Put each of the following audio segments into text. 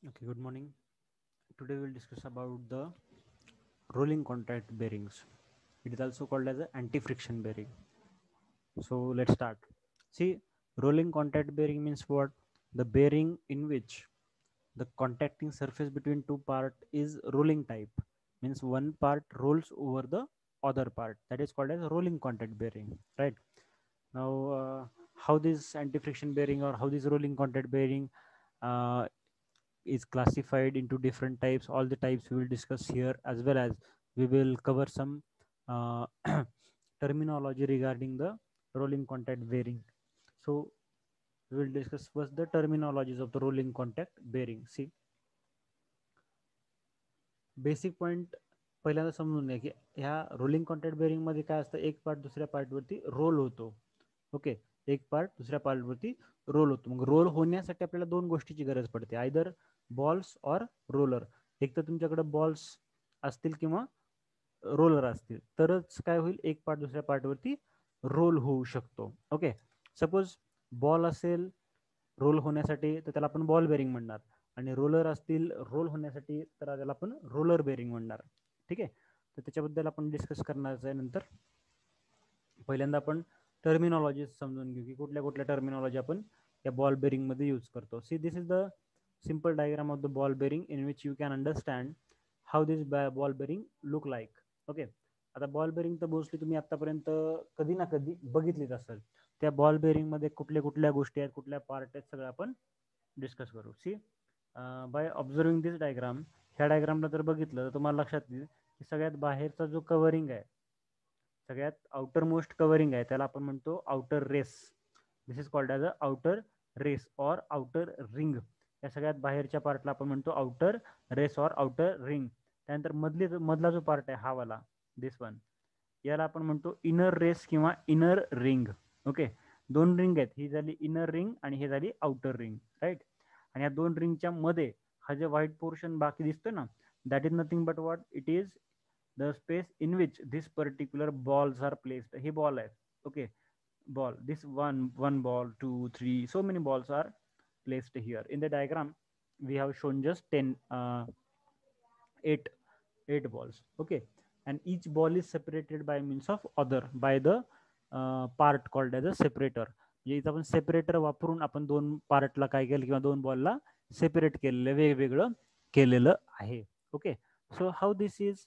Okay, good morning. Today we'll discuss about the rolling contact bearings. It is also called as an anti-friction bearing. So let's start. See, rolling contact bearing means what? The bearing in which the contacting surface between two part is rolling type. Means one part rolls over the other part. That is called as rolling contact bearing, right? Now, how this anti-friction bearing or how this rolling contact bearing uh, is classified into different types. All the types we will discuss here, as well as we will cover some uh, terminology regarding the rolling contact bearing. So we will discuss first the terminologies of the rolling contact bearing. See, basic point पहिल्यांदा समजून घ्या की ह्या rolling contact bearing मध्ये काय असतं, एक part दुसऱ्या पार्टवरती रोल होतो. ओके, एक पार्ट दुसऱ्या पार्टवरती रोल होतो. मग रोल होण्यासाठी आपल्याला दोन गोष्टीची गरज पडते, आयदर बॉल्स और रोलर. एक तर तुमच्याकडे बॉल्स असतील किंवा रोलर असतील तरच काय होईल, एक पार्ट दुसऱ्या पार्टवरती रोल होऊ शकतो. ओके, सपोज बॉल असेल रोल होण्यासाठी तर त्याला आपण बॉल बेरिंग म्हणणार, आणि रोलर असतील रोल होण्यासाठी तर त्याला आपण रोलर बेरिंग म्हणणार. ठीक आहे, तर त्याच्याबद्दल आपण डिस्कस करणार आहे नंतर. पहिल्यांदा आपण टर्मिनॉलॉजी समजून घेऊ की कुठल्या कुठल्या टर्मिनॉलॉजी आपण या बॉल बेरिंग मध्ये यूज करतो. See, this is the simple diagram of the ball bearing in which you can understand how this ball bearing look like. Okay, आता बॉल बेरिंग तर मोस्टली तुम्ही आतापर्यंत कधी ना कधी बघितलीच असेल. त्या बॉल बेरिंग मध्ये कुठल्या कुठल्या गोष्टी आहेत, कुठल्या पार्ट आहेत, सगळं आपण डिस्कस करू. सी, बाय ऑब्झर्विंग दिस डायग्राम, ह्या डायग्रामला जर बघितलं तर तुम्हाला लक्षात येईल की सगळ्यात बाहेरचा जो कव्हरिंग आहे, सगळ्यात आउटर मोस्ट कव्हरिंग आहे, त्याला आपण म्हणतो outer race. This is called as a outer race or outer ring. या सगळ्यात बाहेरच्या पार्टला आपण म्हणतो outer race or outer ring. त्यानंतर मधला जो पार्ट आहे हा वाला, दिस वन, याला आपण म्हणतो इनर रेस किंवा इनर रिंग. ओके, दोन रिंग आहेत, ही झाली इनर रिंग आणि ही झाली आउटर रिंग, राईट. आणि या दोन रिंगच्या मध्ये हा जे व्हाईट पोर्शन बाकी दिसतोय ना, that is nothing but what it is the space in which this particular balls are placed. He ball hai, okay, ball, this one ball, two, three, so many balls are placed here. In the diagram we have shown just 10 8 balls. Okay, and each ball is separated by means of other by the part called as a separator. म्हणजे इथं आपण separator वापरून आपण दोन पार्टला काय केलं किंवा दोन बॉलला सेपरेट केलेलं, वेगवेगळं केलेलं आहे. Okay, so how this is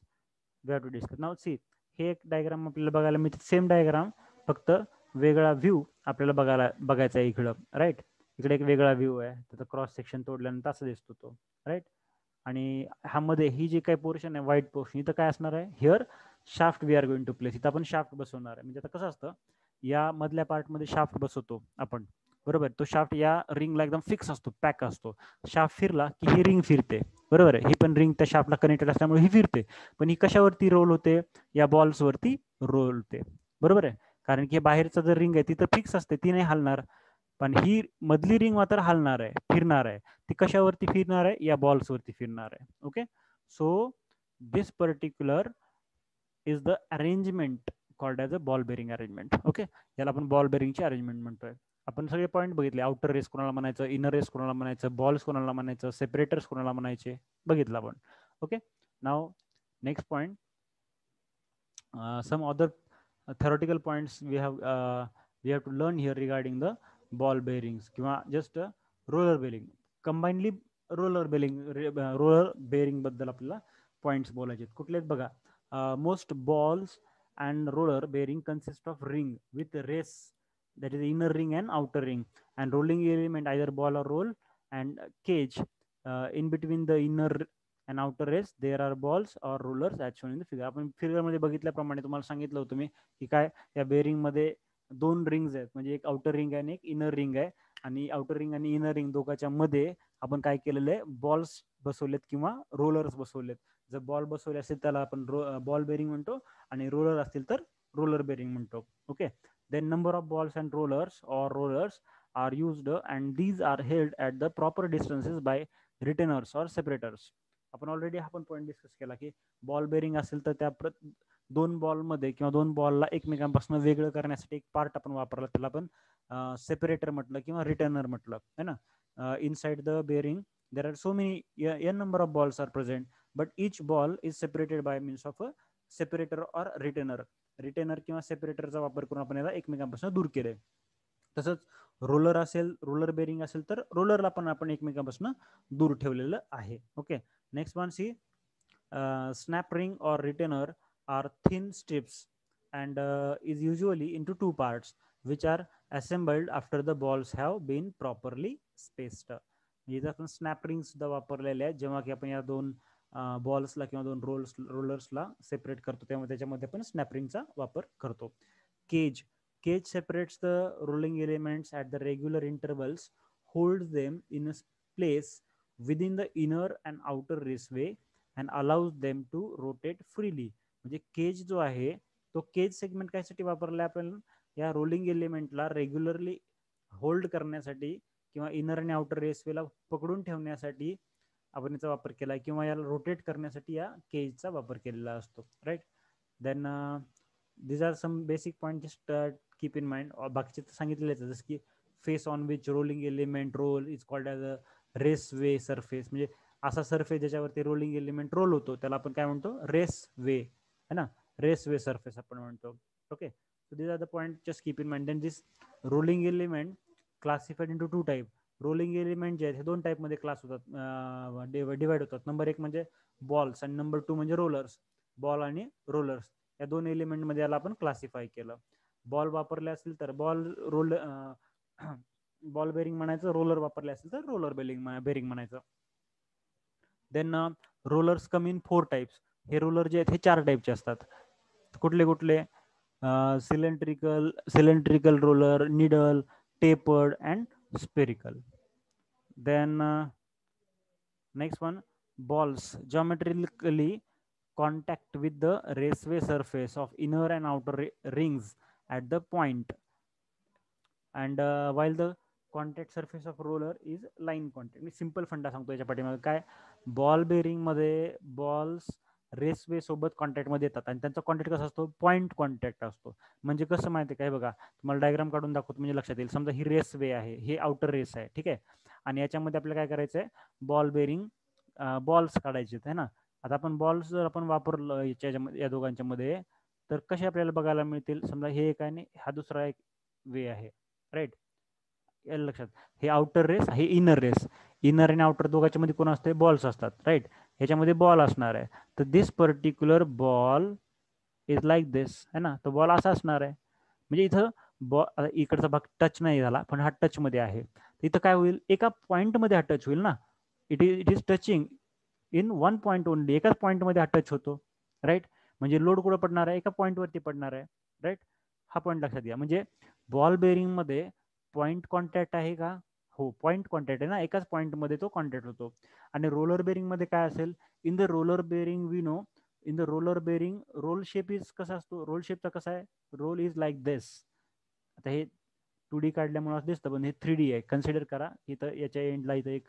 we have to discuss now. See, हे एक डायग्राम आपल्याला बघायला मिळते, सेम डायग्राम, फक्त वेगळा व्ह्यू आपल्याला बघायचा आहे इकडं, राईट. इकडे एक वेगळा व्ह्यू आहे, त्याचा क्रॉस सेक्शन तोडल्यानंतर असं दिसतो तो, राईट. आणि ह्यामध्ये ही जी काही पोर्शन आहे व्हाईट पोर्शन, इथं काय असणार आहे, here shaft we are going to place. इथं आपण शाफ्ट बसवणार आहे. म्हणजे आता कसं असतं, या मधल्या पार्टमध्ये शाफ्ट बसवतो आपण, बरोबर. तो शाफ्ट या रिंगला एकदम फिक्स असतो, पॅक असतो. शाफ्ट फिरला की ही रिंग फिरते, बरोबर आहे. ही पण रिंग त्या शाफ्टला कनेक्टेड असल्यामुळे ही फिरते. पण ही कशावरती रोल होते, या बॉल्सवरती रोल होते, बरोबर आहे. कारण की बाहेरचं जर रिंग आहे तिथं फिक्स असते, ती नाही हलणार. पण ही मधली रिंग मात्र हलणार आहे, फिरणार आहे. ती कशावरती फिरणार आहे, या बॉल्सवरती फिरणार आहे. Okay, so this particular is the arrangement called as a ball bearing arrangement. Okay, याला आपण बॉल बेरिंगची अरेंजमेंट म्हणतोय. आपण सगळे पॉईंट बघितले, आउटर रेस कोणाला म्हणायचं, इनर रेस कोणाला म्हणायचं, बॉल्स कोणाला म्हणायचं, सेपरेटर्स कोणाला म्हणायचे, बघितलं आपण. Okay, now next point, some other theoretical points we have to learn here regarding the ball bearings किंवा just roller bearing. Combinedly roller bearing बद्दल आपल्याला पॉइंट्स बोलायचे. कुठले आहेत बघा, most balls and roller bearing consist of ring with race, that is inner ring and outer ring, and rolling element either ball or roll, and cage in between the inner and outer race there are balls or rollers as shown in the figure. आपण figure मध्ये बघितल्याप्रमाणे तुम्हाला सांगितलं होतं मी की काय, या bearing मध्ये दोन रिंग्स आहेत, म्हणजे एक आउटर रिंग आहे आणि एक इनर रिंग आहे. आणि आउटर रिंग आणि इनर रिंग दोघांच्या मध्ये आपण काय केलेलं आहे, बॉल्स बसवलेत किंवा रोलर्स बसवलेत. जर बॉल बसवले असेल त्याला आपण बॉल बेअरिंग म्हणतो, आणि रोलर असतील तर रोलर बेअरिंग म्हणतो. Okay, then number of balls and rollers are used, and these are held at the proper distances by retainers or separators. आपण ऑलरेडी हा पण पॉईंट डिस्कस केला की बॉल बेअरिंग असेल तर त्या दोन बॉलमध्ये किंवा दोन बॉलला एकमेकांपासून वेगळं करण्यासाठी एक पार्ट आपण वापरला, त्याला आपण सेपरेटर म्हटलं किंवा रिटर्नर म्हटलं, है ना. Inside the bearing there are so many n number of balls are present, but each ball is separated by means of a separator or retainer किंवा सेपरेटरचा वापर करून आपण याला एकमेकांपासून दूर केले. तसंच रोलर असेल, रोलर बेरिंग असेल तर रोलरला पण आपण एकमेकांपासून दूर ठेवलेलं आहे. Okay, next one see snap ring or retainer are thin strips and is usually into two parts which are assembled after the balls have been properly spaced. इथं आपण स्नॅप रिंग सुद्धा वापरलेले आहेत जेव्हा की आपण या दोन बॉल्सला किंवा दोन रोलर्सला सेपरेट करतो तेव्हा त्याच्यामध्ये पण स्नॅप रिंगचा वापर करतो. Cage separates the rolling elements at the regular intervals, holds them in a place within the inner and outer raceway and allows them to rotate freely. म्हणजे केज जो आहे तो केज सेगमेंट कायसाठी वापरला आपण या रोलिंग एलिमेंटला रेग्युलरली होल्ड करण्यासाठी किंवा इनर आणि आउटर रेसवेला पकडून ठेवण्यासाठी आपण याचा वापर केला किंवा याला रोटेट करण्यासाठी या केजचा वापर केलेला असतो. Right, then these are some basic points, just keep in mind. बाकीचे सांगितलेले आहेत जसं की face on which rolling element roll is called as a raceway surface. म्हणजे असा सरफेस ज्याच्यावरती रोलिंग एलिमेंट रोल होतो त्याला आपण काय म्हणतो, रेसवे, है ना, रेसवे सरफेस आपण म्हणतो. Okay, so this are the point, just keep in mind. Then this rolling element classified into two type. Rolling element जे आहेत हे दोन टाईपमध्ये क्लास होतात, डिवाइड होतात. नंबर एक म्हणजे बॉल्स आणि नंबर टू म्हणजे रोलर्स. बॉल आणि रोलर्स या दोन एलिमेंट मध्ये याला आपण क्लासिफाय केलं. बॉल वापरले असेल तर बॉल बेरिंग म्हणायचं, रोलर वापरले असेल तर रोलर बेरिंग म्हणायचं. Then rollers come in 4 types. हे रोलर जे आहेत हे 4 टाईपचे असतात. कुठले कुठले? Cylindrical roller, needle, tapered and spherical. Then next one, balls geometrically contact with the raceway surface of inner and outer rings at the point, and while the contact surface of roller is line contact. Me simple फंडा सांगतो याच्या पाठीमागे काय. Ball bearing मध्ये balls रेसवे सोबत contact मध्ये येतात आणि त्यांचा कॉन्टॅक्ट कसा असतो, पॉइंट कॉन्टॅक्ट असतो. म्हणजे कसं माहिती काय, बघा तुम्हाला डायग्राम काढून दाखवतो म्हणजे लक्षात येईल. समजा ही रेसवे आहे, हे आउटर रेस आहे, ठीक आहे, आणि याच्यामध्ये आपल्याला काय करायचं आहे, बॉल बेरिंग बॉल्स काढायचे आहे ना. आता आपण बॉल्स जर आपण वापरलं या दोघांच्या मध्ये तर कसे आपल्याला बघायला मिळतील. समजा हे एक आहे हा दुसरा एक वे आहे, राईट. याला लक्षात, हे आउटर रेस, हे इनर रेस. इनर आणि आउटर दोघांच्या मध्ये कोण असते, बॉल्स असतात, राईट. ह्याच्यामध्ये बॉल असणार आहे. तर दिस पर्टिक्युलर बॉल इज लाईक दिस, है ना. तो बॉल असा असणार आहे. म्हणजे इथं बॉल इकडचा भाग टच नाही झाला पण हा टच मध्ये आहे. इथं काय होईल, एका पॉइंट मध्ये हा टच होईल ना. It is touching in one point only. एकाच पॉइंट मध्ये हा टच होतो, राईट. म्हणजे लोड कुठं पडणार आहे, एका पॉइंट वरती पडणार आहे, राईट. हा पॉइंट लक्षात घ्या. म्हणजे बॉल बेरिंग मध्ये पॉइंट कॉन्टॅक्ट आहे का, हो पॉइंट कॉन्टॅक्ट आहे ना, एकाच पॉइंट मध्ये तो कॉन्टॅक्ट होतो. आणि रोलर बेरिंग मध्ये काय असेल, in the roller bearing we know, in the roller bearing roll shape is कसा असतो, रोल शेपचा कसा आहे, रोल इज लाईक दिस. आता हे 2D काढल्यामुळे दिसतं पण हे 3D आहे. कन्सिडर करा, इथं याच्या एंडला इथं एक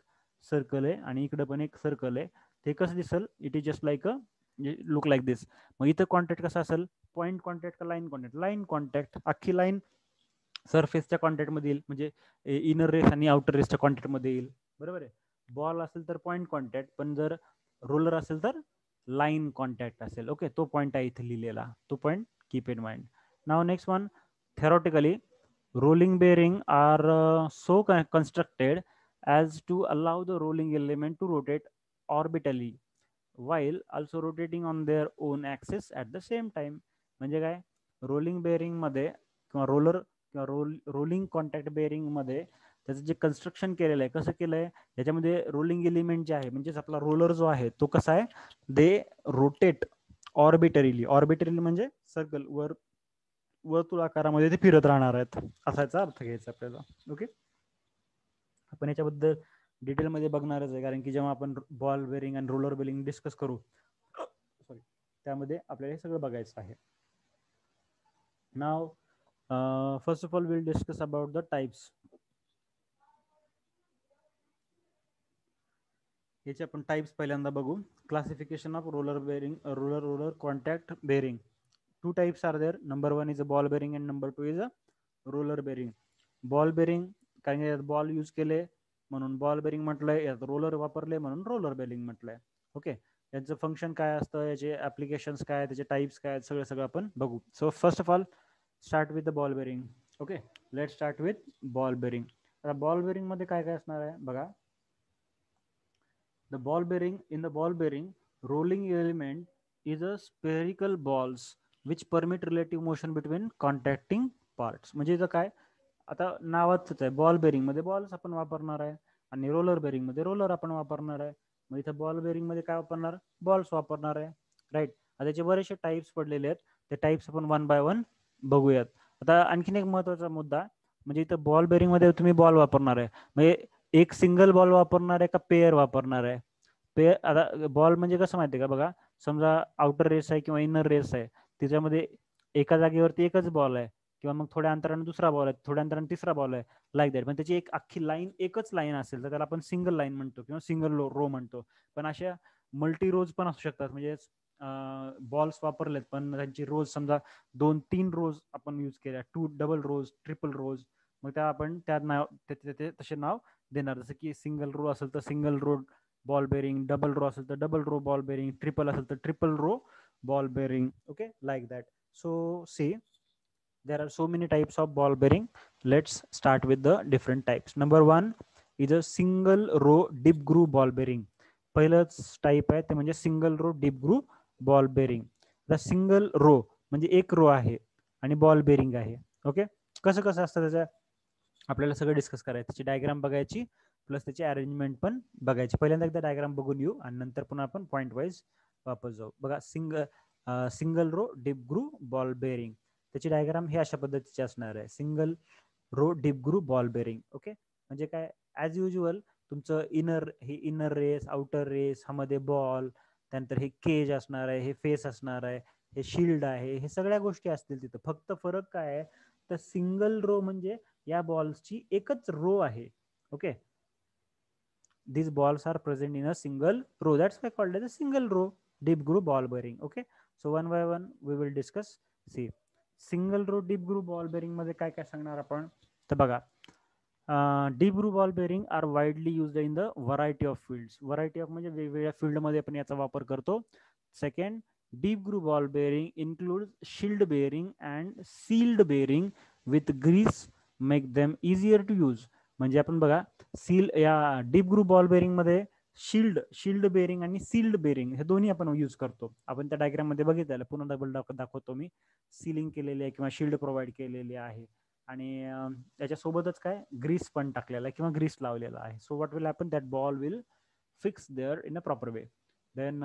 सर्कल आहे आणि इकडे पण एक सर्कल आहे. ते कसं दिसल, it is just like a look like this. मग इथं कॉन्टॅक्ट कसा असेल, पॉइंट कॉन्टॅक्ट का लाईन कॉन्टॅक्ट, लाईन कॉन्टॅक्ट. अख्खी लाईन सरफेसच्या कॉन्टॅक्ट मध्ये येईल, म्हणजे इनर रेस आणि आउटर रेसच्या कॉन्टॅक्ट मध्ये येईल, बरोबर आहे. बॉल असेल तर पॉइंट कॉन्टॅक्ट, पण जर रोलर असेल तर लाईन कॉन्टॅक्ट असेल. ओके, तो पॉइंट आहे इथे लिहिलेला, तो point keep in mind. Now next one, theoretically rolling bearing are so constructed as to allow the rolling element to rotate orbitally while also rotating on their own axis at the same time. म्हणजे काय, rolling bearing मध्ये किंवा rolling contact bearing मध्ये त्याचं जे construction केलेलं आहे, कसं केलंय, याच्यामध्ये रोलिंग एलिमेंट जे आहे म्हणजेच आपला रोलर जो आहे तो कसा आहे, दे रोटेट ऑर्बिटरीली म्हणजे सर्कल वर वर्तुळ आकारामध्ये ते फिरत राहणार आहेत, असाचा अर्थ घ्यायचा आपल्याला. ओके, आपण याच्याबद्दल डिटेलमध्ये बघणारच आहे, कारण की जेव्हा आपण बॉल बेरिंग आणि रोलर बेरिंग डिस्कस करू सॉरी त्यामध्ये आपल्याला हे सगळं बघायचं आहे. Now first of all will discuss about the types. याचे आपण टाइप्स पहिल्यांदा बघू. Classification of roller bearing, roller contact bearing. 2 types are there. Number 1 is a ball bearing and number 2 is a roller bearing. Ball bearing कारण की ball use केले म्हणून ball bearing म्हटलंय, यात रोलर वापरले म्हणून रोलर बेरिंग म्हटलंय. ओके, यांचं फंक्शन काय असतं, याचे ऍप्लिकेशन्स काय, त्याचे टाइप्स काय, सगळं आपण बघू. So first of all start with the ball bearing. Okay, let start with ball bearing. आता बॉल बेरिंग मध्ये काय काय असणार आहे बघा. The ball bearing, in the ball bearing, rolling element is a spherical balls which permit relative motion between contacting parts. म्हणजे इथं काय, आता नावातच आहे, बॉल बेरिंग मध्ये बॉल्स आपण वापरणार आहे आणि रोलर बेरिंग मध्ये रोलर आपण वापरणार आहे. मग इथं बॉल बेरिंग मध्ये काय वापरणार, बॉल्स वापरणार आहे, राईट. आता त्याचे बरेचसे टाइप्स पडलेले आहेत, ते टाइप्स आपण वन बाय वन बघूयात. आता आणखीन एक महत्वाचा मुद्दा, म्हणजे इथं बॉल बेरिंग मध्ये तुम्ही बॉल वापरणार आहे, म्हणजे एक सिंगल बॉल वापरणार आहे का पेअर वापरणार आहे. पेअर, आता बॉल म्हणजे कसं माहिती आहे का बघा, समजा आउटर रेस आहे किंवा इनर रेस आहे, त्याच्यामध्ये एका जागेवरती एकच बॉल आहे, किंवा मग थोड्या अंतराने दुसरा बॉल आहे, थोड्या अंतराने तिसरा बॉल आहे, लाईक दॅट. पण त्याची एक अख्खी लाईन, एकच लाईन असेल तर त्याला आपण सिंगल लाईन म्हणतो किंवा सिंगल रो म्हणतो. पण अशा मल्टी रोज पण असू शकतात, म्हणजे बॉल्स वापरलेत पण त्यांची रोज समजा 2-3 रोज आपण यूज केल्या, 2 डबल रोज, ट्रिपल रोज, मग त्या आपण त्या नाव तसे नाव देणार. जसं की सिंगल रो असेल तर single row ball bearing, double row असेल तर double row ball bearing, triple असेल तर triple row ball bearing. Okay, like that. So see, there are so many types of ball bearing. Let's start with the different types. Number one is a single row dip groove ball bearing. पहिलंच type आहे ते म्हणजे single row deep groove ball bearing. The single row म्हणजे एक row आहे आणि ball bearing आहे. Okay, कसं कसं असतं त्याचं आपल्याला सगळं डिस्कस करायचं, त्याची डायग्राम बघायची प्लस त्याची अरेंजमेंट पण बघायची. पहिल्यांदा एकदा डायग्राम बघून येऊ आणि नंतर पुन्हा आपण पॉईंट वाईज वापस जाऊ. बघा, single row deep groove ball bearing, त्याची डायग्राम ही अशा पद्धतीची असणार आहे. Single row deep groove ball bearing. Okay, म्हणजे काय, ॲज युजल तुमचं इनर रेस, आउटर रेस, ह्यामध्ये बॉल, त्यानंतर हे केज असणार आहे, हे फेस असणार आहे, हे शिल्ड आहे, हे सगळ्या गोष्टी असतील तिथं. फक्त फरक काय आहे, तर सिंगल रो म्हणजे या बॉल्सची एकच रो आहे. Okay, these balls are present in a single row, that's why called as a single row deep groove ball bearing. Okay, so one by one we will discuss. See, single row deep groove ball bearing मध्ये काय काय सांगणार आपण, तर बघा, deep groove ball bearing are widely used in the variety of fields. Variety of म्हणजे वेगवेगळ्या field मध्ये आपण याचा वापर करतो. Second, deep groove ball bearing includes shield bearing and sealed bearing with grease make them easier to use. म्हणजे आपण बघा, सील या डीप ग्रुप बॉल बेरिंग मध्ये शिल्ड बेरिंग आणि सील्ड बेरिंग हे दोन्ही आपण यूज करतो. आपण त्या डायग्राम मध्ये बघितलं, पुन्हा डबल दाखवतो मी. सीलिंग केलेली आहे किंवा शिल्ड प्रोव्हाइड केलेली आहे आणि त्याच्यासोबतच काय ग्रीस पण टाकलेला आहे किंवा ग्रीस लावलेला आहे. So what will happen, that ball will fix there in a proper way. Then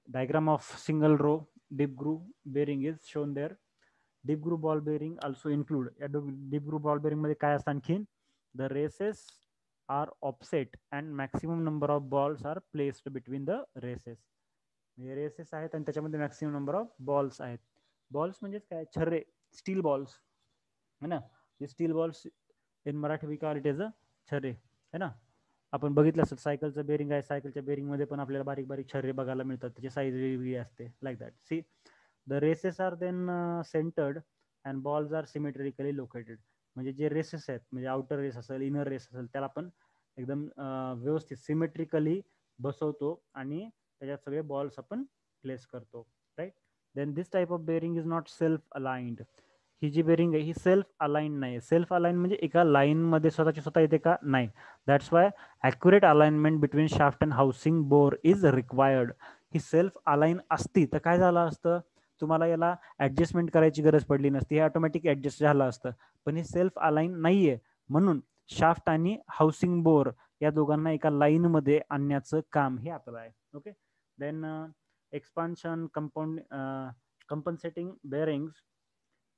diagram of single row deep groove bearing is shown there. Deep groove ball bearing also include, या deep groove ball bearing मध्ये काय असतं आणखीन, the races are offset and maximum number of balls are placed between the races. म्हणजे races आहेत आणि त्याच्यामध्ये maximum number of balls आहेत. बॉल्स म्हणजे काय, छर्रे, स्टील बॉल्स है ना. Steel balls in Marathi we call it as a छर्रे, है ना. आपण बघितलं असेल सायकलचं बेरिंग आहे, सायकलच्या बेरिंग मध्ये पण आपल्याला बारीक बारीक छर्रे बघायला मिळतात, त्याची साईज वेगवेगळी असते, like that. See, the races are then centred and balls are symmetrically located. म्हणजे जे रेसेस आहेत, म्हणजे आउटर रेस असेल, इनर रेस असेल, त्याला आपण एकदम व्यवस्थित सिमेट्रिकली बसवतो आणि त्याच्यात सगळे बॉल्स आपण प्लेस करतो, right. Then this type of bearing is not self aligned. ही जी बेरिंग आहे ही सेल्फ अलाइन नाही. सेल्फ अलाइन म्हणजे एका लाईन मध्ये स्वतःची स्वतः येते का, नाही. That's why accurate alignment between shaft and housing bore is required. ही सेल्फ अलाइन असती तर काय झालं असतं, तुम्हाला याला ऍडजस्टमेंट करायची गरज पडली नसती, हे ऑटोमॅटिक ऍडजस्ट झालं असतं. पण हे सेल्फ अलाइन नाहीये, म्हणून शाफ्ट आणि हाऊसिंग बोर या दोघांना एका लाईन मध्ये आणण्याचं काम हे आपलं आहे. Okay, then expansion compensating bearings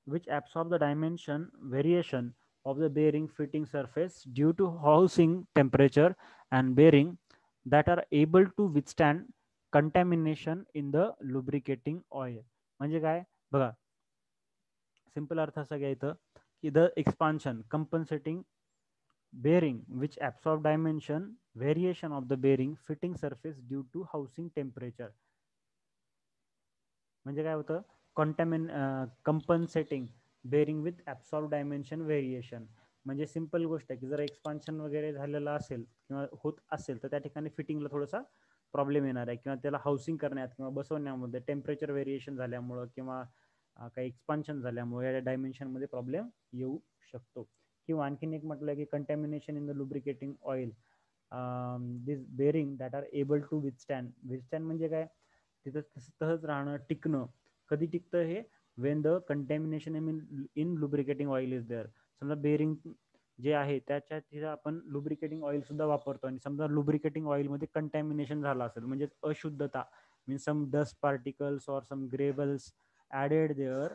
which absorb the dimension variation of the bearing fitting surface due to housing temperature and bearing that are able to withstand contamination in the lubricating oil. म्हणजे काय बघा, simple अर्थ असा घ्यायचं की the expansion compensating bearing which absorb dimension variation of the bearing fitting surface due to housing temperature. म्हणजे काय होतं, compensating bearing with absorb dimension variation. म्हणजे सिंपल गोष्ट आहे की जर एक्सपान्शन वगैरे झालेलं असेल किंवा होत असेल तर त्या ठिकाणी फिटिंगला थोडासा प्रॉब्लेम येणार आहे किंवा त्याला हाऊसिंग करण्यात किंवा बसवण्यामध्ये टेम्परेचर व्हेरिएशन झाल्यामुळं किंवा काही एक्सपान्शन झाल्यामुळे या डायमेन्शनमध्ये प्रॉब्लेम येऊ शकतो. किंवा आणखीन एक म्हटलं की contamination in the lubricating oil, this bearing that are able to withstand म्हणजे काय, तिथं तसंच राहणं, टिकणं. कधी टिकतं हे, when the contamination in lubricating oil is there. समजा बेरिंग जे आहे त्याच्या तिथं आपण लुब्रिकेटिंग ऑइल सुद्धा वापरतो आणि समजा लुब्रिकेटिंग ऑइलमध्ये कंटॅमिनेशन झालं असेल म्हणजे अशुद्धता, मीन्स सम डस्ट पार्टिकल्स और some gravels added there,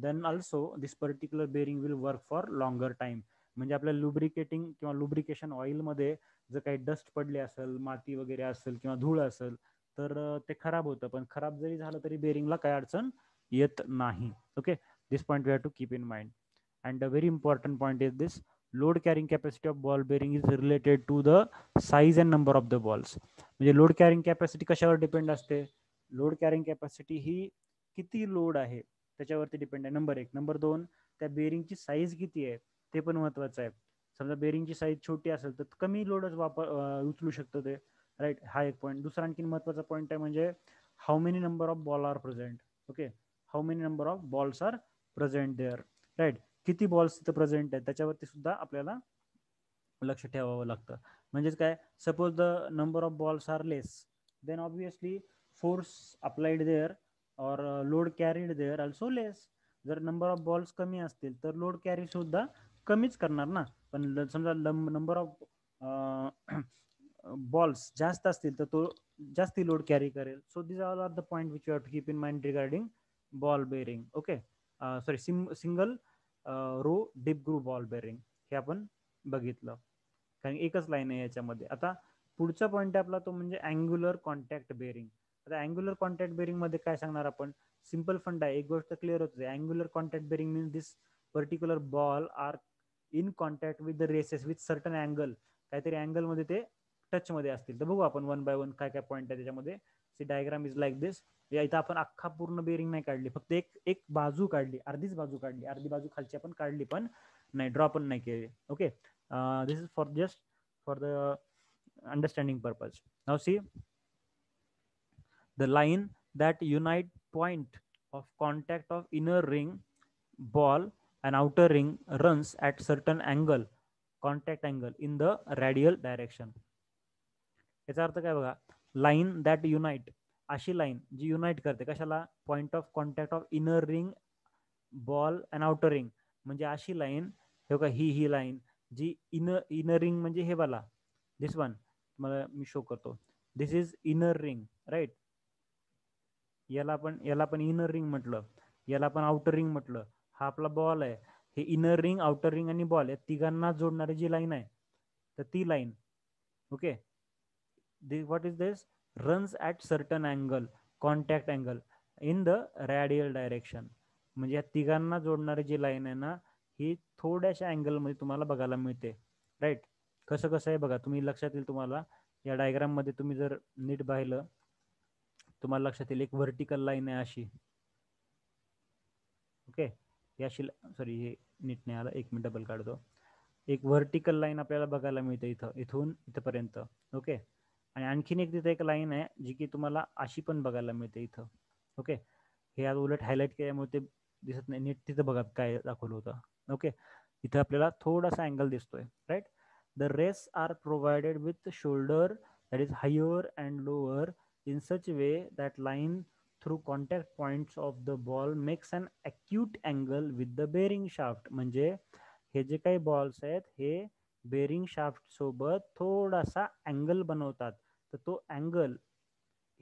then also this particular bearing will work for longer time. म्हणजे आपल्या लुब्रिकेटिंग किंवा लुब्रिकेशन ऑइलमध्ये जर काही डस्ट पडले असेल, माती वगैरे असेल किंवा धूळ असेल तर ते खराब होतं. पण खराब जरी झालं तरी बेरिंगला काय अडचण येत नाही. Okay, this point we have to keep in mind. And the very important point is this, load carrying capacity of ball bearing is related to the size and number of the balls. म्हणजे load carrying capacity कशावर depend असते, load carrying capacity ही किती load आहे त्याच्यावरती depend आहे, number एक. Number दोन, त्या बेरिंगची साईज किती आहे ते पण महत्वाचं आहे. समजा बेरिंगची साईज छोटी असेल तर कमी लोडच उचलू शकतं ते, राईट. हा एक पॉईंट. दुसरा आणखी महत्वाचा पॉईंट आहे म्हणजे how many number of ball are present. Okay, how many number of balls are present there, right. किती बॉल्स तिथं प्रेझेंट आहेत त्याच्यावरती सुद्धा आपल्याला लक्ष ठेवावं लागतं. म्हणजेच काय, suppose the number of balls are less, then obviously force applied there or load carried there also less. जर नंबर ऑफ बॉल्स कमी असतील तर लोड कॅरी सुद्धा कमीच करणार ना. पण समजा नंबर ऑफ बॉल्स जास्त असतील तर तो जास्ती लोड कॅरी करेल. So this all are the point which you have to keep in mind regarding ball bearing. Okay, sorry, single row deep groove ball bearing हे आपण बघितलं, कारण एकच लाईन आहे याच्यामध्ये. आता पुढचा पॉईंट आहे आपला तो म्हणजे अँग्युलर कॉन्टॅक्ट बेरिंग. आता अँग्युलर कॉन्टॅक्ट बेरिंग मध्ये काय सांगणार आपण, सिंपल फंड आहे, एक गोष्ट क्लिअर होते. Angular contact bearing means this particular ball are in contact with the races with certain angle, काहीतरी अँगल मध्ये ते टच मध्ये असतील. तर बघू आपण वन बाय वन काय काय पॉईंट आहे त्याच्यामध्ये. सी डायग्राम इज लाईक दिस. या इथं आपण अख्खा पूर्ण बेरिंग नाही काढली, फक्त एक बाजू काढली, अर्धीच बाजू काढली, अर्धी बाजू खालची आपण काढली पण नाही, ड्रॉ पण नाही केली. Okay, this is for just for the understanding purpose. Now see the line that unite point of contact of inner ring ball and outer ring runs at certain angle, contact angle in the radial direction. याचा अर्थ काय बघा, line that unite, अशी line जी unite करते कशाला, point of contact of inner ring ball and outer ring. म्हणजे अशी line, हे बघा, ही लाईन जी इनर रिंग म्हणजे हे वाला, दिस वन मला मी शो करतो, दिस इज इनर रिंग, राईट. याला पण इनर रिंग म्हटलं, याला पण आउटर रिंग म्हटलं. हा आपला बॉल आहे, हे इनर रिंग, आउटर रिंग आणि बॉल या तिघांना जोडणारी जी लाईन आहे तर ती line. Okay, what is this, runs at certain angle, contact angle in the radial direction. म्हणजे या तिघांना जोडणारी जी लाईन आहे ना ही थोड्याशा अँगल मध्ये तुम्हाला बघायला मिळते, राईट. कसं कसं आहे बघा, तुम्ही लक्षात येईल तुम्हाला या डायग्राम मध्ये. तुम्ही जर नीट पाहिलं तुम्हाला लक्षात येईल, एक व्हर्टिकल लाईन आहे अशी. ओके, याशी, सॉरी हे नीट नाही आलं, एक मिनिट डबल काढतो. एक व्हर्टिकल लाईन आपल्याला बघायला मिळते इथं, इथून इथपर्यंत. ओके, आणि आणखीन एक तिथे एक लाईन आहे जी की तुम्हाला अशी पण बघायला मिळते इथं. ओके, हे आज उलट हायलाइट केल्यामुळे ते दिसत नाही नीट, तिथं बघा काय दाखवलं होतं. ओके, इथं आपल्याला थोडासा अँगल दिसतोय, right. The race are provided with shoulder that is higher and lower in such way that line through contact points of the ball makes an acute angle with the bearing shaft. म्हणजे हे जे काही balls आहेत हे bearing shaft सोबत थोडासा angle बनवतात. तर तो अँगल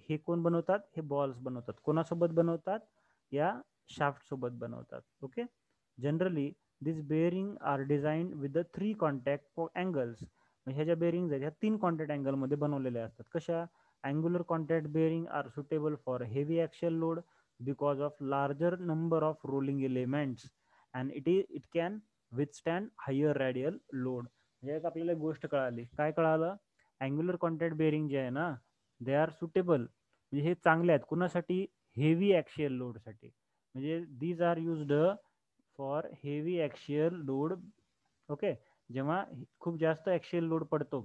हे कोण बनवतात, हे बॉल्स बनवतात. कोणासोबत बनवतात, या शाफ्ट सोबत बनवतात. Okay, generally this bearing are designed with the 3 contact angles. ह्या ज्या बेरिंग आहेत ह्या 3 कॉन्टॅक्ट अँगल मध्ये बनवलेल्या असतात. कशा, angular contact bearing are suitable for heavy axial load because of larger number of rolling elements and it can withstand higher radial load. म्हणजे आपल्याला एक गोष्ट कळाली, काय कळालं, अँग्युलर कॉन्टॅक्ट बेरिंग जे आहे ना दे आर सुटेबल, म्हणजे हे चांगले आहेत कुणासाठी, हेवी ॲक्शियल लोडसाठी. म्हणजे these are used for heavy axial load okay, जेव्हा खूप जास्त ऍक्सियल लोड पडतो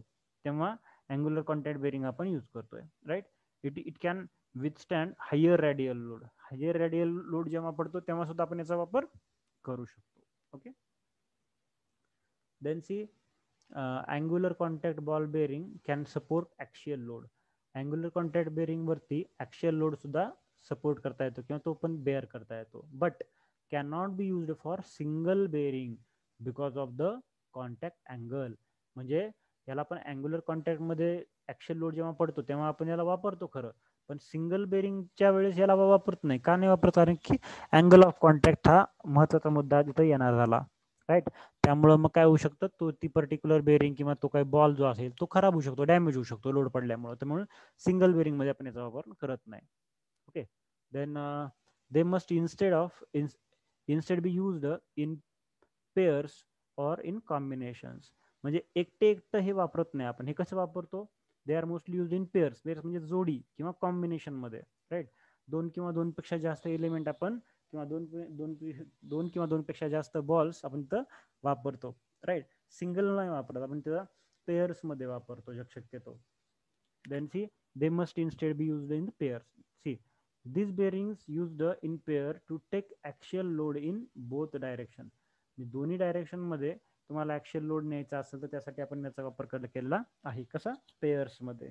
तेव्हा अँग्युलर कॉन्टॅक्ट बेरिंग आपण यूज करतोय, right. It can withstand higher radial load. Higher radial load जेव्हा पडतो तेव्हा सुद्धा आपण याचा वापर करू शकतो. Okay, then see angular contact ball bearing can support axial load. Angular contact bearing वरती ऍक्सियल लोड सुद्धा सपोर्ट करता येतो किंवा तो पण बेअर करता येतो, but can not be used for single bearing because of the contact angle. म्हणजे याला आपण अँग्युलर कॉन्टॅक्ट मध्ये ऍक्सियल लोड जेव्हा पडतो तेव्हा आपण याला वापरतो खरं, पण सिंगल बेरिंगच्या वेळेस याला वापरत नाही. का नाही वापरत? कारण की अँगल ऑफ कॉन्टॅक्ट हा महत्वाचा मुद्दा तिथे येणार झाला, राईट. त्यामुळं मग काय होऊ शकतं, तो ती पर्टिक्युलर बेरिंग किंवा तो काही बॉल जो असेल तो खराब होऊ शकतो, डॅमेज होऊ शकतो लोड पडल्यामुळे. त्यामुळे सिंगल बेरिंग मध्ये आपण याचा वापर करत नाही. Okay, then they must instead be used in pairs or in combinations. म्हणजे एकटे एकटं हे वापरत नाही आपण. हे कसं वापरतो? They are mostly use in pairs. Pairs म्हणजे जोडी किंवा कॉम्बिनेशन मध्ये, राईट. दोन किंवा दोनपेक्षा जास्त एलिमेंट आपण किंवा दोन किंवा दोनपेक्षा जास्त बॉल्स आपण तिथं वापरतो, राईट. सिंगल नाही वापरत आपण, त्याला पेअर्स मध्ये वापरतो शक्यतो. Then see they must instead be used in pairs. See these bearings used in pair to take axial load in both direction. दोन्ही डायरेक्शन मध्ये तुम्हाला ऍक्सियल लोड न्यायचा असेल तर त्यासाठी आपण याचा वापर केलेला आहे. कसा? पेअर्स मध्ये.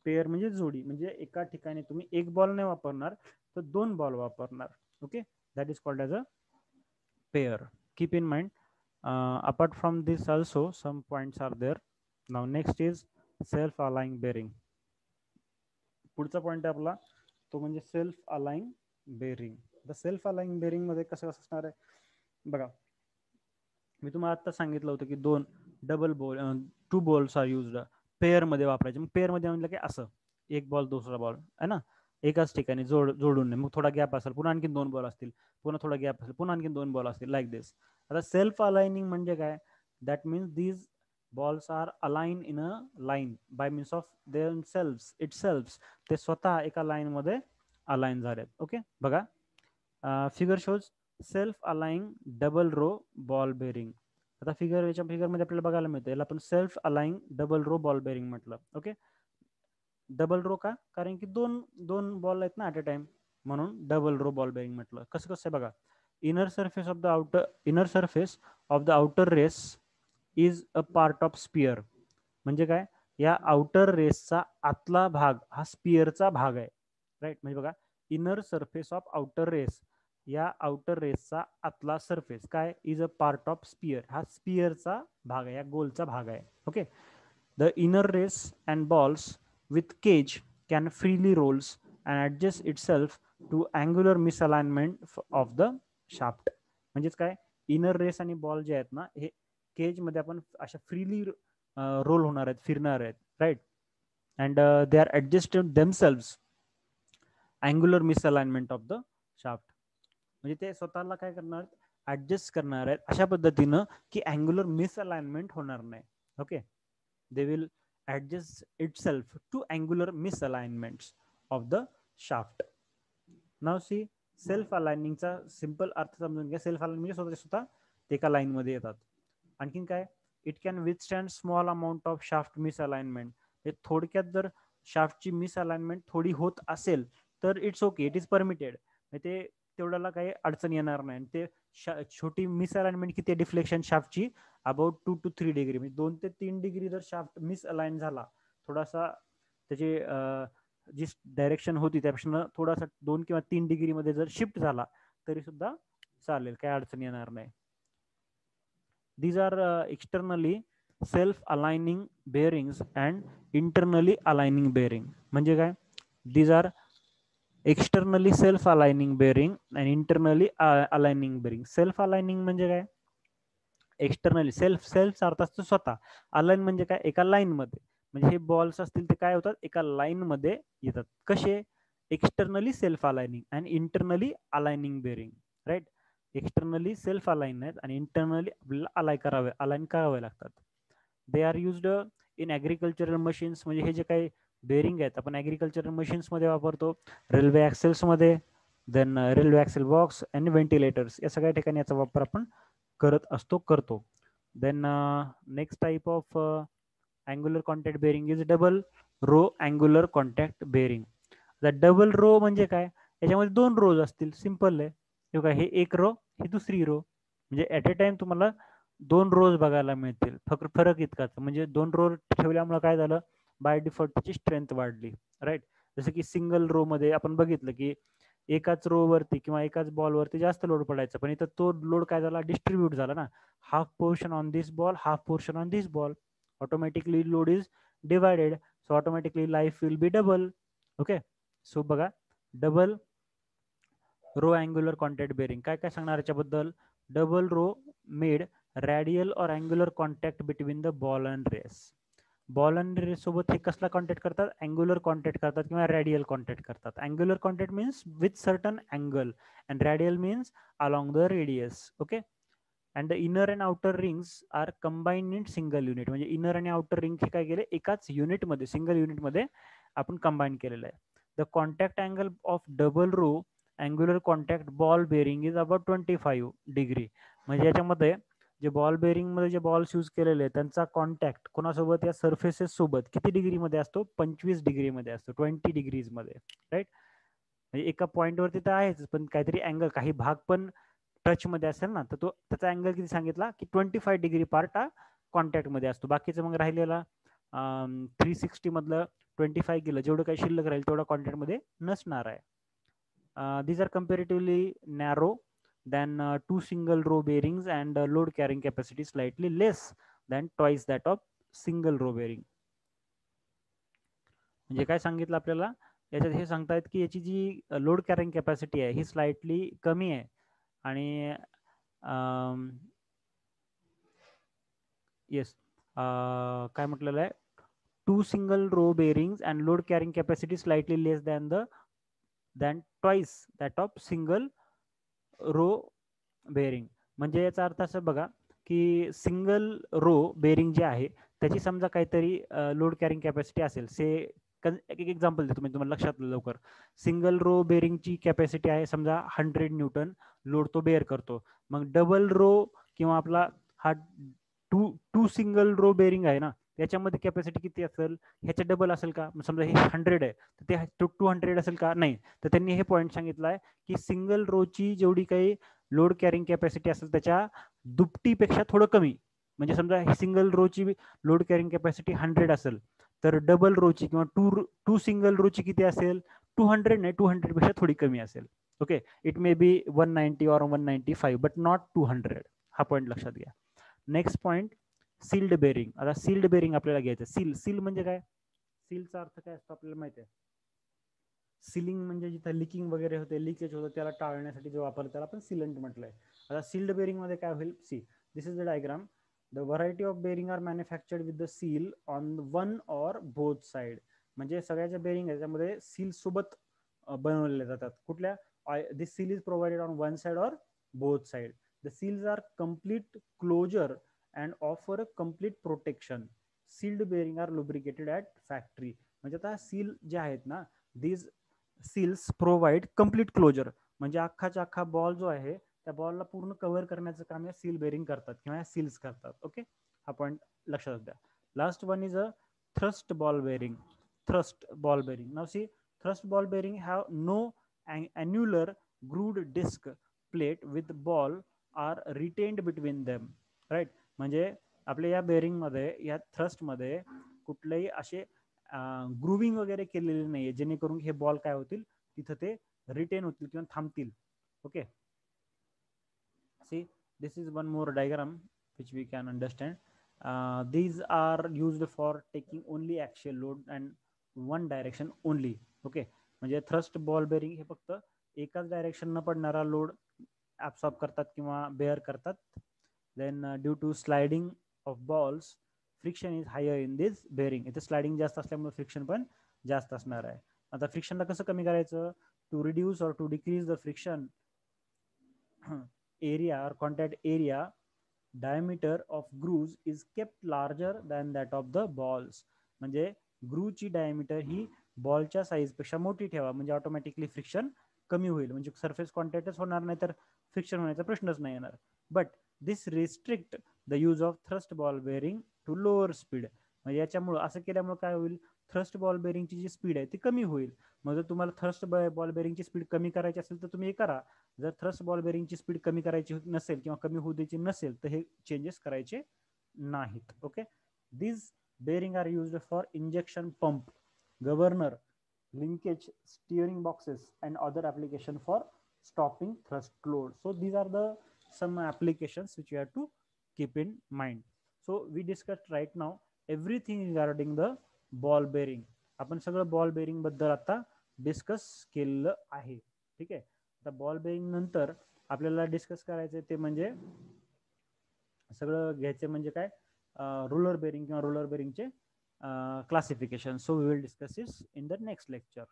पेअर म्हणजे जोडी, म्हणजे एका ठिकाणी तुम्ही एक बॉल नाही वापरणार तर दोन बॉल वापरणार. Okay, that is called as a pair. Keep in mind apart from this also some points are there. Now next is self aligning bearing. पुढचा पॉइंट आहे आपला तो म्हणजे self aligning bearing. The self aligning bearing मध्ये कसं असणार आहे बघा, मी तुम्हाला आता सांगितलं होतं की two balls are used pair मध्ये वापरायचे. मग पेअर मध्ये म्हणलं की असं एक बॉल दुसरा बॉल आहे ना, एकाच ठिकाणी जोडून नाही, मग थोडा गॅप असेल, पुन्हा आणखी दोन बॉल असतील, पुन्हा थोडा गॅप असेल, पुन्हा आणखी दोन बॉल असतील, लाईक दिस. आता सेल्फ अलाइनिंग म्हणजे काय? That means these balls are align in a line by means of theirselves itselves. ते स्वतः एका लाईन मध्ये अलाइन झालेत. ओके, बघा figure shows self aligning double row ball bearing. आता फिगर मध्ये आपल्याला बघायला मिळतं, याला आपण self aligning double row ball bearing म्हटलं. ओके, डबल रो का? कारण की दोन बॉल आहेत ना ॲट अ टाइम, म्हणून डबल रो बॉल बेरिंग म्हटलं. कसं कसं बघा, inner surface of the outer race is a part of sphere. म्हणजे काय? या आउटर रेसचा आतला भाग हा स्पियरचा भाग आहे, राईट. म्हणजे बघा, inner surface of outer race, या आउटर रेसचा आतला सरफेस काय? Is a part of sphere. हा स्पियरचा भाग आहे, या गोलचा भाग आहे. Okay, the inner race and balls with cage can freely rolls and adjust itself to angular misalignment of the shaft. म्हणजेच काय? इनर रेस आणि बॉल जे आहेत ना, हे केज मध्ये आपण अशा फ्रीली रोल होणार आहेत, फिरणार आहेत, right. And they are adjusted themselves angular misalignment of the shaft. म्हणजे ते स्वतःला काय करणार? ऍडजस्ट करणार आहेत अशा पद्धतीनं की अँग्युलर मिसअलाइनमेंट होणार नाही. Okay, they will adjust itself to angular misalignments of the shaft. Now see, self aligning चा सिंपल अर्थ समजून घ्या. सेल्फ अलाइनिंग म्हणजे स्वतः ते एका लाईन मध्ये येतात. आणखीन काय? It can withstand small amount of shaft misalignment. हे थोडक्यात जर शाफ्टची मिसअलाइनमेंट थोडी होत असेल तर it's okay, it is permitted. ते तेवढ्याला काही अडचण येणार नाही. ते छोटी मिसअलाइनमेंट किती डिफ्लेक्शन शाफ्टची अबाउट 2 to 3 डिग्री, म्हणजे 2 ते 3 डिग्री जर शाफ्ट मिसअलाइन झाला, थोडासा त्याची जी डायरेक्शन होती त्यापेक्षा थोडासा 2 किंवा 3 डिग्री मध्ये जर शिफ्ट झाला तरी सुद्धा चालेल, काही अडचण येणार नाही. These are externally self aligning bearings and internally aligning bearing. म्हणजे काय? These are externally self aligning bearing and internally aligning bearing. Self aligning म्हणजे काय? एक्सटर्नली सेल्फ अर्थ असतो स्वतः, अलाइन म्हणजे काय? एका लाईन मध्ये. म्हणजे हे बॉल्स असतील ते काय होतात? एका लाईन मध्ये येतात. कसे? Externally self aligning and internally aligning bearing, right. Externally self align आहेत आणि इंटरनली आपल्याला अलाइन करावे लागतात. They are used in agricultural machines. म्हणजे हे जे काही बेअरिंग आहेत आपण ऍग्रिकल्चरल मशीन्स मध्ये वापरतो, रेल्वे ऍक्सेल्स मध्ये, then railway axle box and ventilators, या सगळ्या ठिकाणी याचा वापर आपण करतो. Then next type of angular contact bearing is double row angular contact bearing. आता डबल रो म्हणजे काय, याच्यामध्ये दोन रोज असतील, सिंपल आहे. हे बघा, हे एक रो, ही दुसरी रो, म्हणजे ऍट अ टाइम तुम्हाला दोन रोज बघायला मिळतील. फक्त फरक इतकाच, म्हणजे दोन रो ठेवल्यामुळे काय झालं, बाय डिफॉल्ट त्याची स्ट्रेंथ वाढली, राईट. जसं की सिंगल रो मध्ये आपण बघितलं की एकाच रो वरती किंवा एकाच बॉल वरती जास्त लोड पडायचा, पण इथं तो लोड काय झाला, डिस्ट्रीब्यूट झाला ना. Half portion on this ball, half portion on this ball, automatically load is divided, so automatically life will be double. Okay, so बघा, double row angular contact bearing काय काय सांगणार याच्याबद्दल. डबल रो मेड रॅडियल और angular contact between the ball and race. Ball and race सोबत हे कसला contact करतात, अँग्युलर कॉन्टॅक्ट करतात किंवा रॅडियल कॉन्टॅक्ट करतात. Angular contact means with certain angle and radial means along the radius. Okay, and the inner and outer rings are combine in single unit. म्हणजे inner आणि outer ring हे काय केले, एकाच युनिटमध्ये, सिंगल युनिटमध्ये आपण कंबाईन केलेलं आहे. The contact angle of double row angular contact ball bearing is about 25 degree. म्हणजे याच्यामध्ये जे बॉल बेरिंग मध्ये जे बॉल्स यूज केलेले आहेत त्यांचा कॉन्टॅक्ट कोणासोबत, या सर्फेसेस सोबत किती डिग्रीमध्ये असतो, 25 डिग्रीमध्ये असतो, 20 डिग्रीज मध्ये, राईट. म्हणजे एका पॉईंटवरती तर आहेच, पण काहीतरी अँगल, काही भाग पण टच मध्ये असेल ना, तर तो त्याचा अँगल किती सांगितला की 25 डिग्री पार्ट हा कॉन्टॅक्ट मध्ये असतो. बाकीचं मग राहिलेला 360 मधलं 25 केलं, जेवढं काही शिल्लक राहील तेवढा कॉन्टॅक्ट मध्ये नसणार आहे. These are comparatively narrow than two single row bearings and load carrying capacity slightly less than twice that of single row bearing. म्हणजे काय सांगितलं आपल्याला याच्यात, हे सांगतायत की याची जी लोड कॅरिंग कॅपॅसिटी आहे ही स्लाइटली कमी आहे, आणि येस, काय म्हटलेलं आहे, two single row bearings and load carrying capacity slightly less than twice that of single row bearing. म्हणजे याचा अर्थ असं बघा की सिंगल रो बेरिंग जे आहे त्याची समजा काहीतरी लोड कॅरिंग कॅपॅसिटी असेल, से एक एक्झाम्पल देतो मी तुम्हाला लक्षात लवकर. सिंगल रो बेरिंगची कॅपॅसिटी आहे समजा 100 न्यूटन लोड तो बेअर करतो. मग डबल रो किंवा आपला हा टू सिंगल रो बेरिंग आहे ना, त्याच्यामध्ये कॅपॅसिटी किती असेल, ह्याच्या डबल असेल का, समजा हे 100 आहे तर ते 200 असेल का, नाही. तर त्यांनी हे पॉईंट सांगितलं आहे की सिंगल रोची जेवढी काही लोड कॅरिंग कॅपॅसिटी असेल त्याच्या दुपटीपेक्षा थोडं कमी. म्हणजे समजा ही सिंगल रोची लोड कॅरिंग कॅपॅसिटी 100 असेल, तर डबल रोची किंवा टू सिंगल रोची किती असेल, 200 नाही, 200 पेक्षा थोडी कमी असेल. ओके, इट मे बी 190 और 195 बट नॉट 200. हा पॉईंट लक्षात घ्या. Next point, sealed bearing. आता सील्ड बेरिंग आपल्याला घ्यायचं. सील म्हणजे काय, सीलचा अर्थ काय असतो आपल्याला माहिती आहे. सीलिंग म्हणजे जिथं लिकिंग वगैरे होते, लिकेज होतं, त्याला टाळण्यासाठी जे वापरतात त्याला आपण सीलंट म्हटलंय. आता सील्ड बेरिंग मध्ये काय होईल, see this is the diagram. The variety of bearing are manufactured with the seal on one or both side. म्हणजे सगळ्याच्या बेरिंग याच्यामध्ये सील सोबत बनवलेल्या जातात. कुठल्या, this seal is provided on one side or both side. The seals are complete closure and offer complete protection. Sealed bearing are lubricated at factory. म्हणजे आता seal जे आहेत ना, these seals provide complete closure. म्हणजे अख्खाच्या अख्खा ball जो आहे त्या बॉलला पूर्ण कव्हर करण्याचं काम या सील बेरिंग करतात किंवा या सील्स करतात. ओके, हा पॉईंट लक्षात द्या. Last one is a thrust ball bearing. Thrust ball bearing. Now see, thrust ball bearing have no annular grooved disc plate with ball are retained between them. Right? म्हणजे आपल्या या bearing मध्ये, या thrust मध्ये कुठलेही असे ग्रुविंग वगैरे केलेले नाहीये जेणेकरून हे बॉल काय होतील, तिथं ते रिटेन होतील किंवा थांबतील. Okay, see this is one more diagram which we can understand. these are used for taking only axial load and one direction only. Okay, म्हणजे थ्रस्ट बॉल बेरिंग हे फक्त एकाच डायरेक्शन न पडणारा लोड ऍब्सॉर्ब करतात किंवा बेअर करतात. Then due to sliding of balls friction is higher in this bearing. इथे स्लाइडिंग जास्त असल्यामुळे फ्रिक्शन पण जास्त असणार आहे. आता फ्रिक्शनला कसं कमी करायचं, to reduce or to decrease the friction area or contact area, diameter of grooves is kept larger than that of the balls. म्हणजे ग्रूची डायमीटर ही बॉलच्या साईज पेक्षा मोठी ठेवा, म्हणजे ऑटोमॅटिकली फ्रिक्शन कमी होईल. म्हणजे सरफेस कॉन्टॅक्टच होणार नाही, तर फ्रिक्शन होण्याचा प्रश्नच नाही येणार. But this restrict the use of thrust ball bearing to lower speed. म्हणजे याच्यामुळे असं केल्यामुळे काय होईल, थ्रस्ट बॉल बेअरिंगची जी स्पीड आहे ती कमी होईल. मग जर तुम्हाला थ्रस्ट बॉल बेअरिंगची स्पीड कमी करायची असेल तर तुम्ही हे करा. जर थ्रस्ट बॉल बेअरिंगची स्पीड कमी करायची नसेल किंवा कमी होऊ द्यायची नसेल तर हे चेंजेस करायचे नाहीत. Okay. these bearing are used for injection pump, governor, linkage, steering boxes and other application for stopping thrust load. So these are the some applications which you have to keep in mind. So we discussed right now everything regarding the ball bearing. आपण सगळं ball bearing बद्दल आता discuss केलेलं आहे. ठीक आहे. आता ball bearing नंतर आपल्याला डिस्कस करायचं ते म्हणजे सगळं घ्यायचे म्हणजे काय, रोलर बेअरिंग किंवा roller बेअरिंगचे classification. So we will discuss this in the next lecture.